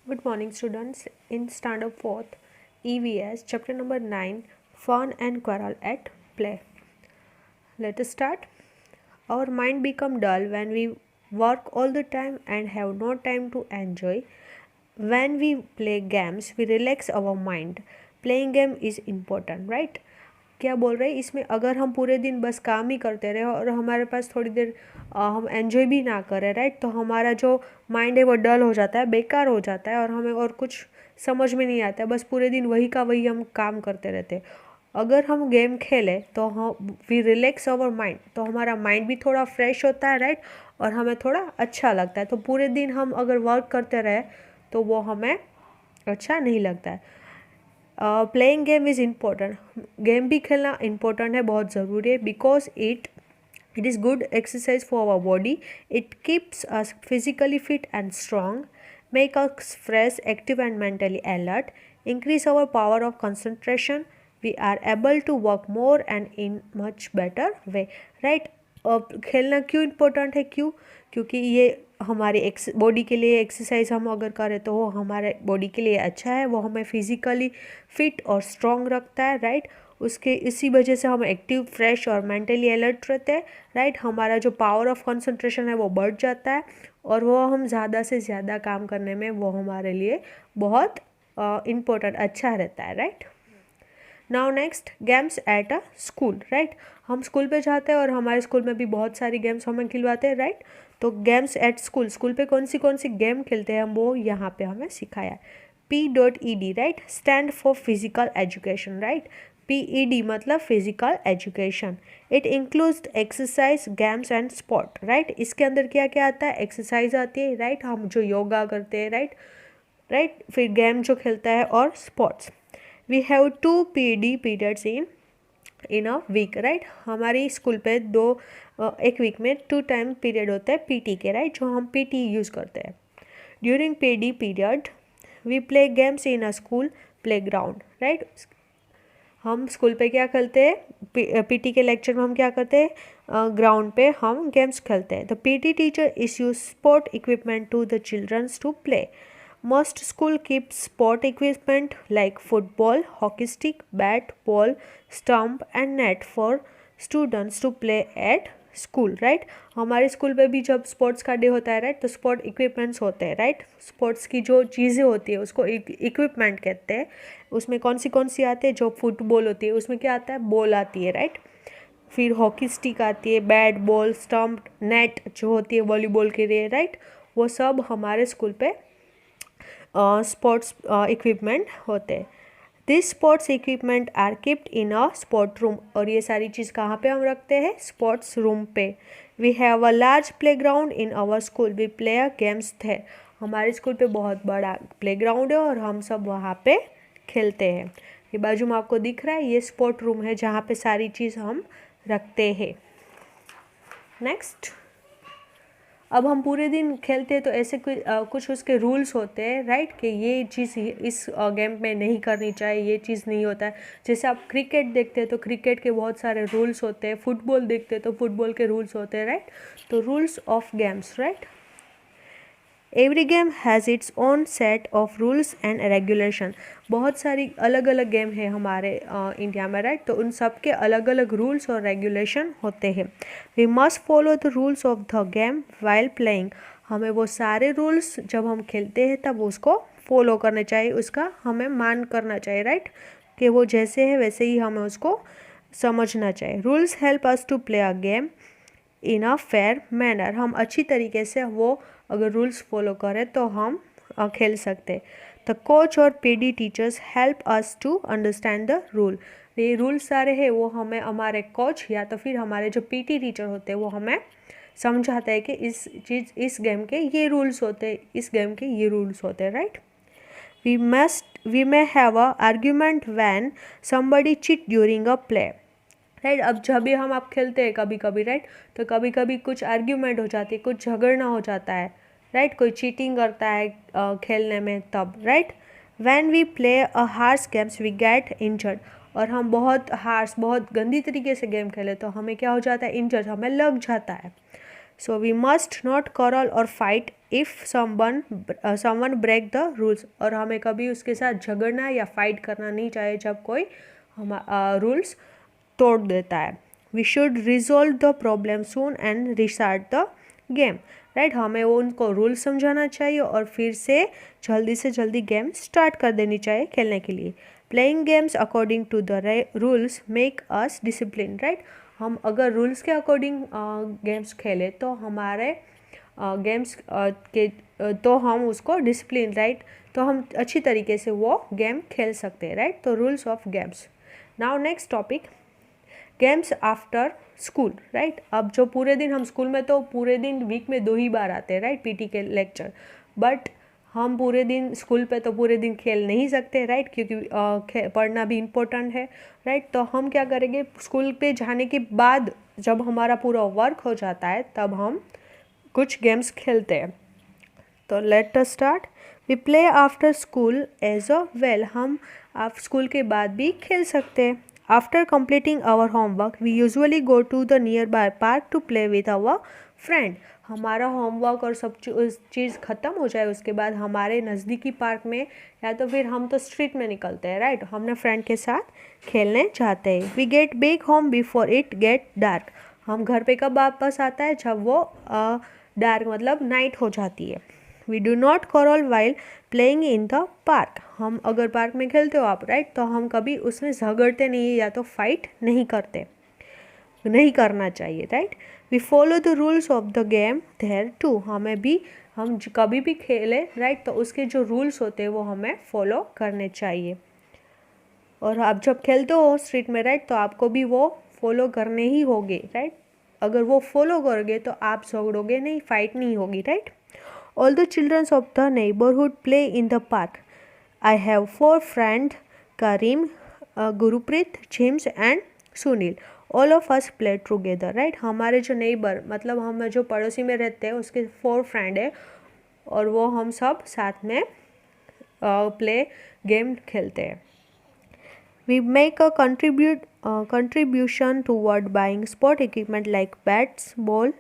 Good morning, students. In Standard 4th, EVS, chapter number 9, Fun and Quarrel at Play. Let us start. Our mind become dull when we work all the time and have no time to enjoy. When we play games, we relax our mind. Playing game is important, right? क्या बोल रहे हैं इसमें, अगर हम पूरे दिन बस काम ही करते रहे और हमारे पास थोड़ी देर हम एंजॉय भी ना करें, राइट, तो हमारा जो माइंड है वो डल हो जाता है, बेकार हो जाता है और हमें और कुछ समझ में नहीं आता है, बस पूरे दिन वही का वही हम काम करते रहते हैं। अगर हम गेम खेलें तो हम वी रिलैक्स अवर माइंड, तो हमारा माइंड भी थोड़ा फ्रेश होता है, राइट, और हमें थोड़ा अच्छा लगता है। तो पूरे दिन हम अगर वर्क करते रहे तो वो हमें अच्छा नहीं लगता है। Playing game is important, game भी खेलना इम्पोर्टेंट है, बहुत ज़रूरी है, because it is good exercise for our body, it keeps us physically fit and strong, make us fresh, active and mentally alert, increase our power of concentration, we are able to work more and in much better way, right? खेलना क्यों important है, क्योंकि ये हमारी body के लिए exercise हम अगर करें तो वो हमारे बॉडी के लिए अच्छा है, वो हमें फिजिकली फिट और स्ट्रॉन्ग रखता है, राइट। उसके इसी वजह से हम एक्टिव, फ्रेश और मेंटली अलर्ट रहते हैं, राइट। हमारा जो पावर ऑफ कंसंट्रेशन है वो बढ़ जाता है और वो हम ज़्यादा से ज़्यादा काम करने में वो हमारे लिए बहुत इम्पोर्टेंट, अच्छा रहता है, right. Now next, games at a school, right. हम स्कूल पे जाते हैं और हमारे स्कूल में भी बहुत सारी गेम्स हमें खिलवाते हैं, राइट। तो गेम्स एट स्कूल, स्कूल पे कौन सी गेम खेलते हैं हम, वो यहाँ पे हमें सिखाया। P.ED, right, stand for physical education, right. PED मतलब physical education. It includes exercise, games and sport, right. इसके अंदर क्या क्या आता है, एक्सरसाइज आती है, राइट, हम जो योगा करते हैं, राइट, फिर गेम जो खेलता है और sports. We have 2 PED periods in a week, right. हमारी स्कूल पे एक वीक में 2 टाइम पीरियड होता है PT के, राइट, जो हम PT यूज़ करते हैं। During PD period we play games in a school play ground, right. हम स्कूल पे क्या खेलते हैं, PT के लेक्चर में हम क्या करते हैं, ग्राउंड पे हम गेम्स खेलते हैं। The PT teacher issues sport equipment to the childrens to play. Most school keep sport equipment like football, hockey stick, bat, ball, stump and net for students to play at school, right. हमारे school पे भी जब sports का day होता है, right, तो sport equipments होते हैं, राइट। स्पोर्ट्स की जो चीज़ें होती है उसको इक्विपमेंट कहते हैं। उसमें कौन सी आती है, जो फुटबॉल होती है उसमें क्या आता है, बॉल आती है, राइट। फिर हॉकी स्टिक आती है, बैट, बॉल, स्टम्प, नेट जो होती है वॉलीबॉल के लिए, राइट। वो सब हमारे स्कूल पे स्पोर्ट्स इक्विपमेंट होते हैं। This sports equipment are kept in a sport room, और ये सारी चीज़ कहाँ पे हम रखते हैं, स्पोर्ट्स रूम पे। We have a large play ground in our school, we play a games there. हमारे स्कूल पे बहुत बड़ा प्ले ग्राउंड है और हम सब वहाँ पे खेलते हैं। ये बाजू में आपको दिख रहा है, ये स्पोर्ट रूम है जहाँ पे सारी चीज़ हम रखते हैं। नेक्स्ट, अब हम पूरे दिन खेलते हैं तो ऐसे कुछ उसके रूल्स होते हैं, राइट, कि ये चीज़ इस गेम में नहीं करनी चाहिए, ये चीज़ नहीं होता है। जैसे आप क्रिकेट देखते हैं तो क्रिकेट के बहुत सारे रूल्स होते हैं, फुटबॉल देखते हैं तो फुटबॉल के रूल्स होते हैं, राइट। तो rules of games, right. Every game has its own set of rules and regulation. बहुत सारी अलग अलग गेम है हमारे इंडिया में, राइट, तो उन सब के अलग अलग रूल्स और रेगुलेशन होते हैं। We must follow the rules of the game while playing. हमें वो सारे रूल्स जब हम खेलते हैं तब उसको फॉलो करना चाहिए, उसका हमें मान करना चाहिए, राइट, कि वो जैसे है वैसे ही हमें उसको समझना चाहिए। Rules help us to play a game in a fair manner. हम अच्छी तरीके से वो अगर रूल्स फॉलो करें तो हम खेल सकते हैं। द कोच और PD teachers help us to understand the rule. ये रूल्स सारे हैं वो हमें हमारे कोच या तो फिर हमारे जो PT टीचर होते हैं वो हमें समझाते हैं कि इस गेम के ये रूल्स होते हैं, इस गेम के ये रूल्स होते हैं, right. we may have a argument when somebody cheat during a play, right. अब जब भी हम आप खेलते हैं कभी कभी, राइट, तो कभी कभी कुछ आर्ग्यूमेंट हो जाती है, कुछ झगड़ना हो जाता है, राइट, कोई चीटिंग करता है खेलने में तब, right. When we play a harsh games we get injured, और हम बहुत हार्श, बहुत गंदी तरीके से गेम खेले तो हमें क्या हो जाता है, इंजर्ड, हमें लग जाता है। So we must not quarrel और fight if someone break the rules, और हमें कभी उसके साथ झगड़ना या फाइट करना नहीं चाहिए जब कोई हम रूल्स तोड़ देता है. We should resolve the problem soon and restart the game. Right, हमें उनको रूल समझाना चाहिए और फिर से जल्दी गेम स्टार्ट कर देनी चाहिए खेलने के लिए. Playing games according to the rules make us discipline. Right, हम अगर रूल्स के अकॉर्डिंग गेम्स खेलें तो हमारे गेम्स के तो हम उसको डिसिप्लिन, राइट, तो हम अच्छी तरीके से वो गेम खेल सकते हैं. राइट, तो rules of games. Now next topic, games after school. Right, अब जो पूरे दिन हम स्कूल में तो पूरे दिन वीक में 2 ही बार आते हैं, राइट, पीटी के लेक्चर, बट हम पूरे दिन स्कूल पे तो पूरे दिन खेल नहीं सकते, राइट, क्योंकि पढ़ना भी इम्पोर्टेंट है. राइट, तो हम क्या करेंगे, स्कूल पे जाने के बाद जब हमारा पूरा वर्क हो जाता है तब हम कुछ गेम्स खेलते हैं. तो let us start. We play after school as a well. हम आप स्कूल के बाद भी खेल सकते हैं. After completing our homework we usually go to the nearby park to play with our friend. हमारा होमवर्क और सब चीज़ ख़त्म हो जाए उसके बाद हमारे नज़दीकी पार्क में या तो फिर हम तो स्ट्रीट में निकलते हैं. राइट, हमने फ्रेंड के साथ खेलने जाते हैं. We get back home before it get dark. हम घर पे कब वापस आता है, जब वो डार्क मतलब नाइट हो जाती है. We do not quarrel while playing in the park. हम अगर पार्क में खेलते हो आप, राइट, तो हम कभी उसमें झगड़ते नहीं या तो फाइट नहीं करते, नहीं करना चाहिए. Right, we follow the rules of the game there too. हमें भी हम कभी भी खेले, राइट, तो उसके जो रूल्स होते हैं वो हमें फॉलो करने चाहिए. और आप जब खेलते हो स्ट्रीट में, राइट, तो आपको भी वो फॉलो करने ही होंगे. राइट, अगर वो फॉलो करोगे तो आप झगड़ोगे नहीं, फाइट नहीं होगी. Right, all the children of the neighborhood play in the park. I have 4 friends, Karim, Gurupreet, James and Sunil. All of us play together. Right, हमारे जो नेबर मतलब हम जो पड़ोसी में रहते हैं उसके 4 फ्रेंड है और वो हम सब साथ में प्ले गेम खेलते हैं. We make a contribution toward buying sport equipment like bats, ball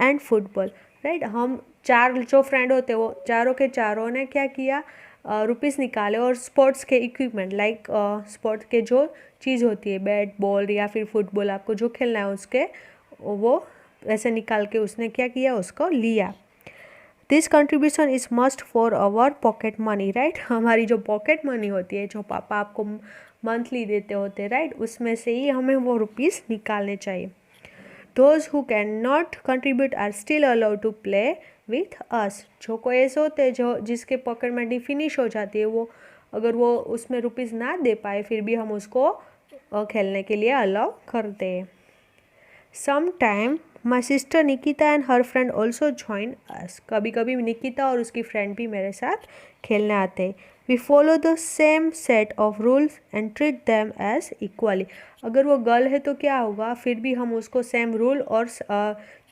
and football. Right, हम 4 जो फ्रेंड होते हैं वो चारों के चारों ने क्या किया, रुपीस निकाले और स्पोर्ट्स के इक्विपमेंट लाइक स्पोर्ट्स के जो चीज़ होती है, बैट बॉल या फिर फुटबॉल, आपको जो खेलना है उसके वो ऐसे निकाल के उसने क्या किया, उसको लिया. This contribution is must for our pocket money. Right, हमारी जो पॉकेट मनी होती है, जो पापा आपको मंथली देते होते हैं, राइट, उसमें से ही हमें वो रुपीस निकालने चाहिए. Those who cannot contribute are still allowed to play with us. जो कोई ऐसे होते हैं जो जिसके पॉकेट मनी फिनिश हो जाती है, वो अगर वो उसमें रुपीज़ ना दे पाए फिर भी हम उसको खेलने के लिए अलाउ करते हैं. Sometime my sister Nikita and her friend also join us. कभी कभी निकिता और उसकी फ्रेंड भी मेरे साथ खेलने आते हैं. We follow the same set of rules and treat them as equally. अगर वो गर्ल है तो क्या होगा, फिर भी हम उसको सेम रूल और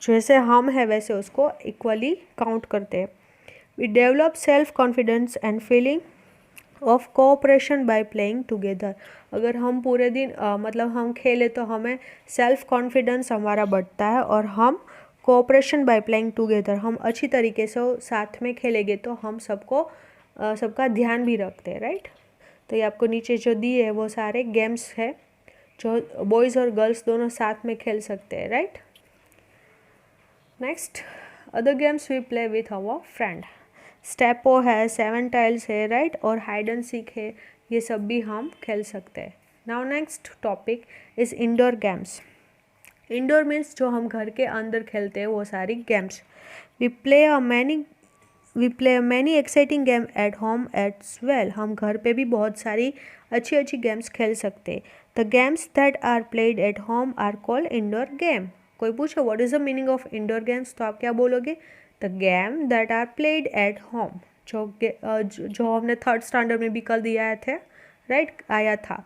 जैसे हम है वैसे उसको इक्वली काउंट करते हैं. We develop self confidence and feeling of cooperation by playing together. अगर हम पूरे दिन मतलब हम खेले तो हमें सेल्फ कॉन्फिडेंस हमारा बढ़ता है और हम कोऑपरेशन बाय प्लेइंग टुगेदर, हम अच्छी तरीके से साथ में खेलेंगे तो हम सबका ध्यान भी रखते हैं. राइट, तो ये आपको नीचे जो दिए है वो सारे गेम्स है जो बॉयज़ और गर्ल्स दोनों साथ में खेल सकते हैं. Right, next, other games we play with our friend. स्टेपो है, 7 टाइल्स है, राइट, और हाइड एंड सीक है, ये सब भी हम खेल सकते हैं. Now next topic is indoor games. Indoor means जो हम घर के अंदर खेलते हैं वो सारी games. We play many exciting game at home as well. हम घर पे भी बहुत सारी अच्छी गेम्स खेल सकते हैं. The games that are played at home are called indoor game. कोई पूछो what is the meaning of indoor games, तो आप क्या बोलोगे, the game that are played at home. जो हमने 3rd स्टैंडर्ड में भी कल दिया थे, राइट, आया था.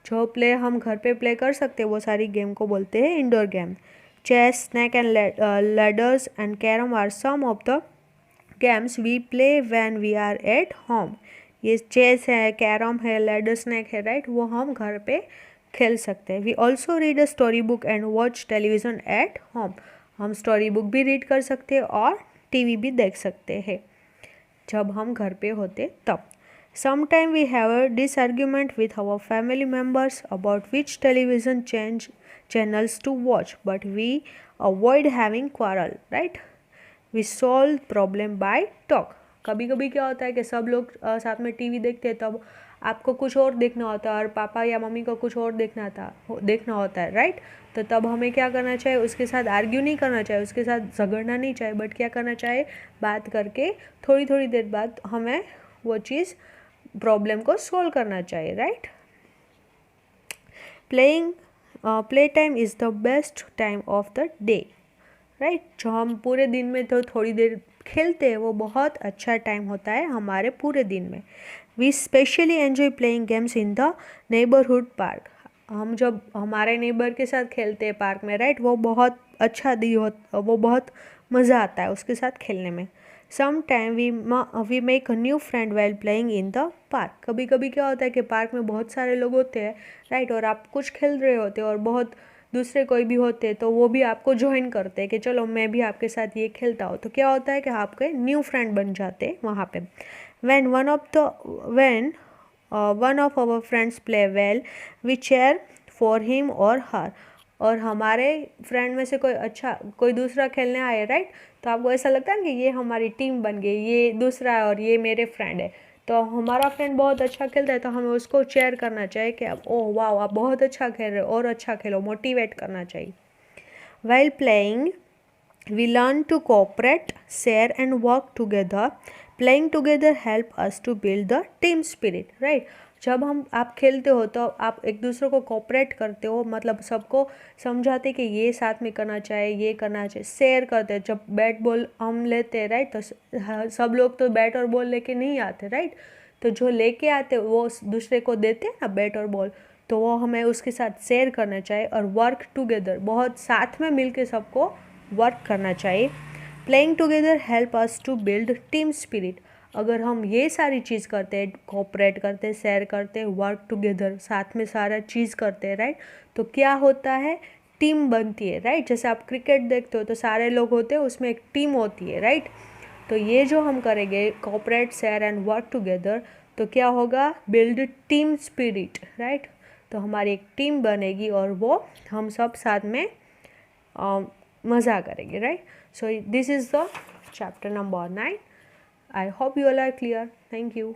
जो प्ले हम घर पे प्ले कर सकते हैं वो सारी गेम को बोलते हैं indoor game. Chess, snake and ladders and carrom are some of the games we play when we are at home. ये चेस है, कैरम है, लैडर स्नैक है, राइट, वो हम घर पे खेल सकते हैं. We also read a story book and watch television at home. हम स्टोरी बुक भी रीड कर सकते हैं और टीवी भी देख सकते हैं जब हम घर पे होते तब. Sometimes we have a disargument with our family members about which television channels to watch, but we avoid having quarrel, right? We solve problem by talk. कभी कभी क्या होता है कि सब लोग साथ में टीवी देखते हैं, तब आपको कुछ और देखना होता है और पापा या मम्मी को कुछ और देखना होता है, राइट? तो तब हमें क्या करना चाहिए, उसके साथ आर्ग्यू नहीं करना चाहिए, उसके साथ झगड़ना नहीं चाहिए, बट क्या करना चाहिए, बात करके थोड़ी थोड़ी देर बाद हमें वो चीज़ प्रॉब्लम को सॉल्व करना चाहिए, right? Play time is the best time of the day, right? जो हम पूरे दिन में तो थोड़ी देर खेलते हैं वो बहुत अच्छा टाइम होता है हमारे पूरे दिन में. We specially enjoy playing games in the neighbourhood park. हम जब हमारे नेबर के साथ खेलते हैं पार्क में, राइट, वो बहुत अच्छा वो बहुत मज़ा आता है उसके साथ खेलने में. Sometime we make a new friend while playing in the park. कभी कभी क्या होता है कि पार्क में बहुत सारे लोग होते हैं, राइट, और आप कुछ खेल रहे होते हो और बहुत दूसरे कोई भी होते हैं, तो वो भी आपको ज्वाइन करते हैं कि चलो मैं भी आपके साथ ये खेलता हूँ. तो क्या होता है कि आपके न्यू फ्रेंड बन जाते हैं वहाँ पे. When one of our friends play well, we cheer for him or her. और हमारे फ्रेंड में से कोई दूसरा खेलने आए, राइट, तो आपको ऐसा लगता है कि ये हमारी टीम बन गई, ये दूसरा है और ये मेरे फ्रेंड है. तो हमारा फ्रेंड बहुत अच्छा खेलता है तो हमें उसको चेयर करना चाहिए कि ओह वाह आप बहुत अच्छा खेल रहे हो और अच्छा खेलो, मोटिवेट करना चाहिए. While playing, we learn to cooperate, share and work together. Playing together help us to build the team spirit, right? जब आप खेलते हो तो आप एक दूसरे को कोऑपरेट करते हो, मतलब सबको समझाते कि ये साथ में करना चाहिए, ये करना चाहिए, शेयर करते हैं. जब बैट बॉल हम लेते हैं, राइट, तो सब लोग तो बैट और बॉल लेके नहीं आते, राइट, तो जो लेके आते वो दूसरे को देते हैं ना बैट और बॉल, तो वो हमें उसके साथ शेयर करना चाहिए. और वर्क टुगेदर, बहुत साथ में मिलके सबको वर्क करना चाहिए. Playing together help us to build team spirit. अगर हम ये सारी चीज़ करते हैं, कोऑपरेट करते हैं, शेयर करते हैं, वर्क टुगेदर, साथ में सारा चीज़ करते हैं, राइट, तो क्या होता है, टीम बनती है, राइट. जैसे आप क्रिकेट देखते हो तो सारे लोग होते हैं, उसमें एक टीम होती है, राइट. तो ये जो हम करेंगे cooperate, share and work together, तो क्या होगा, बिल्ड टीम स्पिरिट, राइट. तो हमारी एक टीम बनेगी और वो हम सब साथ में मज़ा करेंगे, right. So this is the chapter number 9. I hope you all are clear. Thank you.